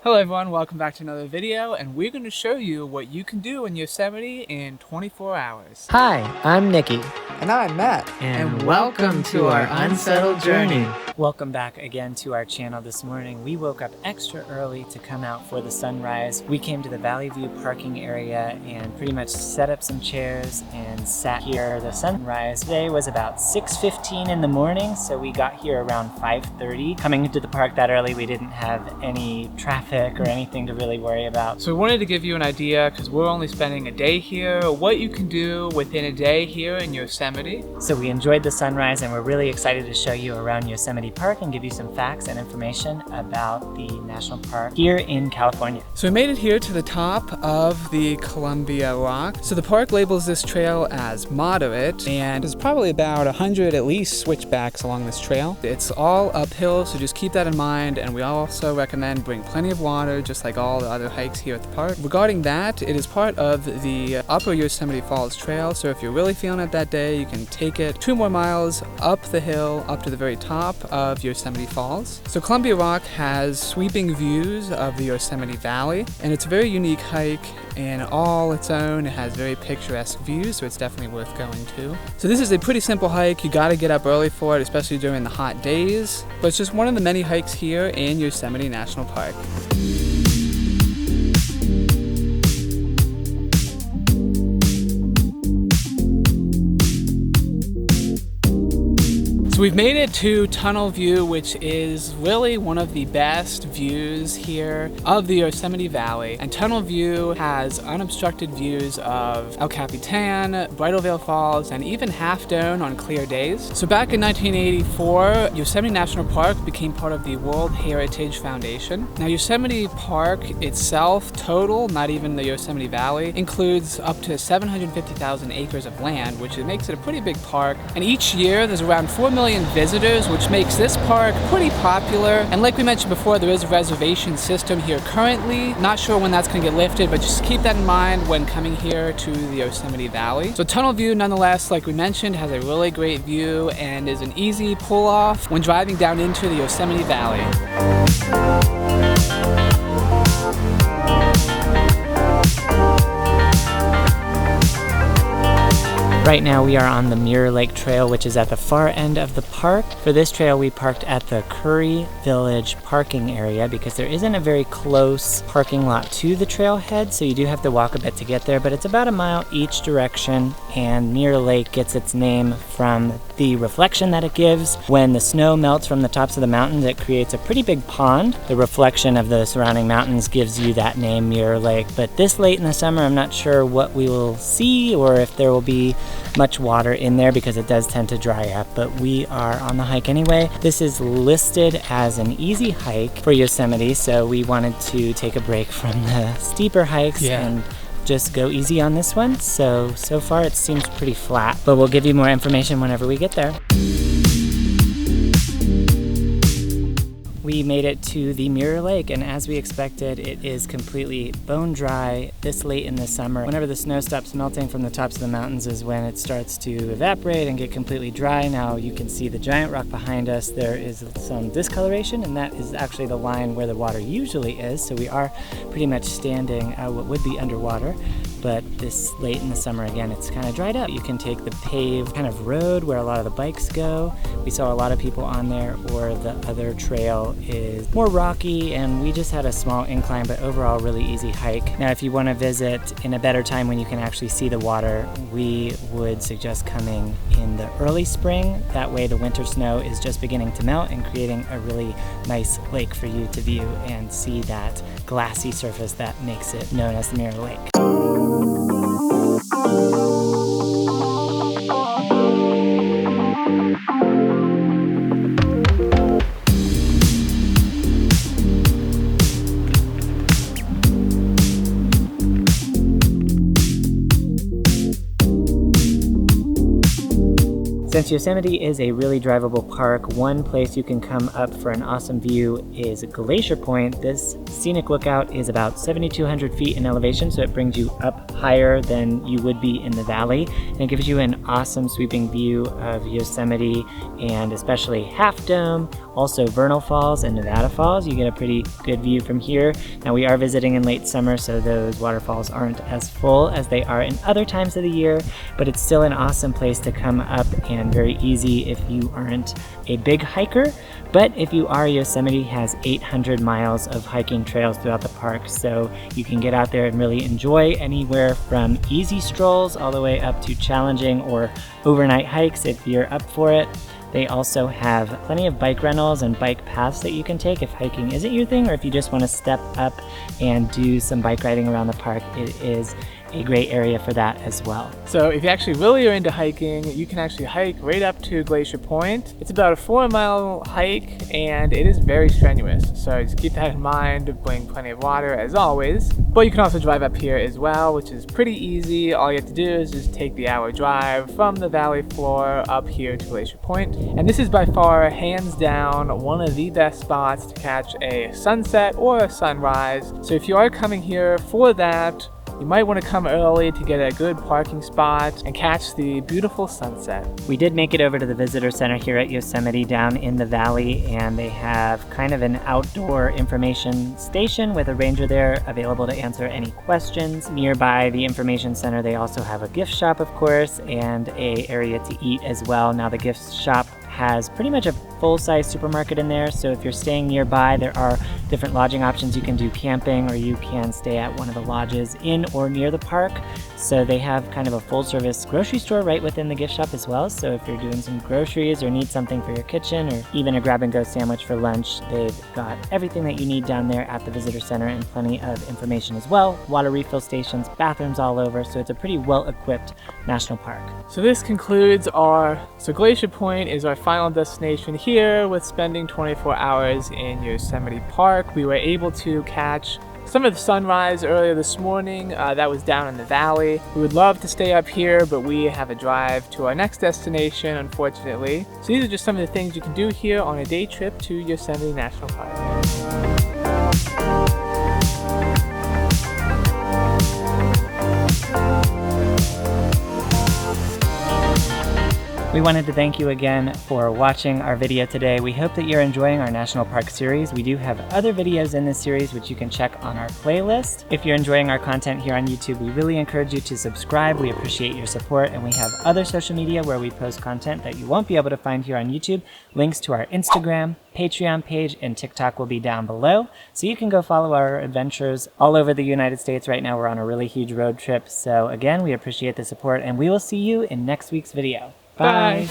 Hello everyone, welcome back to another video, and we're going to show you what you can do in Yosemite in 24 hours. Hi, I'm Nikki. And I'm Matt. And welcome to our unsettled journey. Welcome back again to our channel this morning. We woke up extra early to come out for the sunrise. We came to the Valley View parking area and pretty much set up some chairs and sat here. The sunrise today was about 6:15 in the morning, so we got here around 5:30. Coming into the park that early, we didn't have any traffic or anything to really worry about. So we wanted to give you an idea, because we're only spending a day here, what you can do within a day here in Yosemite. So we enjoyed the sunrise, and we're really excited to show you around Yosemite Park and give you some facts and information about the national park here in California. So we made it here to the top of the Columbia Rock. So the park labels this trail as moderate, and there's probably about 100 at least switchbacks along this trail. It's all uphill, so just keep that in mind, and we also recommend bring plenty of water, just like all the other hikes here at the park. Regarding that, it is part of the Upper Yosemite Falls Trail, so if you're really feeling it that day, you can take it 2 more miles up the hill up to the very top of Yosemite Falls. So Columbia Rock has sweeping views of the Yosemite Valley, and it's a very unique hike and all its own. It has very picturesque views, so it's definitely worth going to. So this is a pretty simple hike. You gotta get up early for it, especially during the hot days, but it's just one of the many hikes here in Yosemite National Park. So we've made it to Tunnel View, which is really one of the best views here of the Yosemite Valley. And Tunnel View has unobstructed views of El Capitan, Bridal Veil Falls, and even Half Dome on clear days. So back in 1984, Yosemite National Park became part of the World Heritage Foundation. Now Yosemite Park itself, total, not even the Yosemite Valley, includes up to 750,000 acres of land, which makes it a pretty big park. And each year there's around 4 million visitors, which makes this park pretty popular. And like we mentioned before, there is a reservation system here currently. Not sure when that's going to get lifted, but just keep that in mind when coming here to the Yosemite Valley. So Tunnel View, nonetheless, like we mentioned, has a really great view and is an easy pull-off when driving down into the Yosemite Valley. Right now we are on the Mirror Lake Trail, which is at the far end of the park. For this trail we parked at the Curry Village parking area because there isn't a very close parking lot to the trailhead, so you do have to walk a bit to get there, but it's about a mile each direction, and Mirror Lake gets its name from the reflection that it gives. When the snow melts from the tops of the mountains, it creates a pretty big pond. The reflection of the surrounding mountains gives you that name, Mirror Lake. But this late in the summer, I'm not sure what we will see or if there will be much water in there because it does tend to dry up, but we are on the hike anyway. This is listed as an easy hike for Yosemite, so we wanted to take a break from the steeper hikes and just go easy on this one. So far it seems pretty flat, but we'll give you more information whenever we get there. We made it to the Mirror Lake, and as we expected, it is completely bone dry this late in the summer. Whenever the snow stops melting from the tops of the mountains is when it starts to evaporate and get completely dry. Now you can see the giant rock behind us. There is some discoloration, and that is actually the line where the water usually is, so we are pretty much standing what would be underwater. But this late in the summer, again, it's kind of dried up. You can take the paved kind of road where a lot of the bikes go. We saw a lot of people on there, or the other trail is more rocky, and we just had a small incline, but overall really easy hike. Now, if you want to visit in a better time when you can actually see the water, we would suggest coming in the early spring. That way the winter snow is just beginning to melt and creating a really nice lake for you to view and see that glassy surface that makes it known as the Mirror Lake. Since Yosemite is a really drivable park, one place you can come up for an awesome view is Glacier Point. This scenic lookout is about 7,200 feet in elevation, so it brings you up higher than you would be in the valley, and it gives you an awesome sweeping view of Yosemite and especially Half Dome, also vernal falls and Nevada Falls. You get a pretty good view from here. Now we are visiting in late summer, so those waterfalls aren't as full as they are in other times of the year, but it's still an awesome place to come up and very easy if you aren't a big hiker. But if you are, Yosemite has 800 miles of hiking trails throughout the park, so you can get out there and really enjoy anywhere from easy strolls all the way up to challenging or overnight hikes if you're up for it. They also have plenty of bike rentals and bike paths that you can take if hiking isn't your thing, or if you just want to step up and do some bike riding around the park. It is a great area for that as well. So if you actually really are into hiking, you can actually hike right up to Glacier Point. It's about a 4-mile hike and it is very strenuous. So just keep that in mind, bring plenty of water as always. But you can also drive up here as well, which is pretty easy. All you have to do is just take the hour drive from the valley floor up here to Glacier Point. And this is by far, hands down, one of the best spots to catch a sunset or a sunrise. So if you are coming here for that, you might want to come early to get a good parking spot and catch the beautiful sunset. We did make it over to the visitor center here at Yosemite down in the valley, and they have kind of an outdoor information station with a ranger there available to answer any questions. Nearby the information center, they also have a gift shop, of course, and a area to eat as well. Now the gift shop has pretty much a full-size supermarket in there, so if you're staying nearby, there are different lodging options. You can do camping, or you can stay at one of the lodges in or near the park. So they have kind of a full-service grocery store right within the gift shop as well. So if you're doing some groceries or need something for your kitchen, or even a grab-and-go sandwich for lunch, they've got everything that you need down there at the visitor center, and plenty of information as well. Water refill stations, bathrooms all over, so it's a pretty well-equipped national park. So this concludes so Glacier Point is our final destination here, with spending 24 hours in Yosemite Park. We were able to catch some of the sunrise earlier this morning. That was down in the valley. We would love to stay up here, but we have a drive to our next destination, unfortunately. So these are just some of the things you can do here on a day trip to Yosemite National Park. We wanted to thank you again for watching our video today. We hope that you're enjoying our National Park series. We do have other videos in this series which you can check on our playlist. If you're enjoying our content here on YouTube, we really encourage you to subscribe. We appreciate your support, and we have other social media where we post content that you won't be able to find here on YouTube. Links to our Instagram, Patreon page, and TikTok will be down below, so you can go follow our adventures all over the United States. Right now we're on a really huge road trip, so again, we appreciate the support, and we will see you in next week's video. Bye.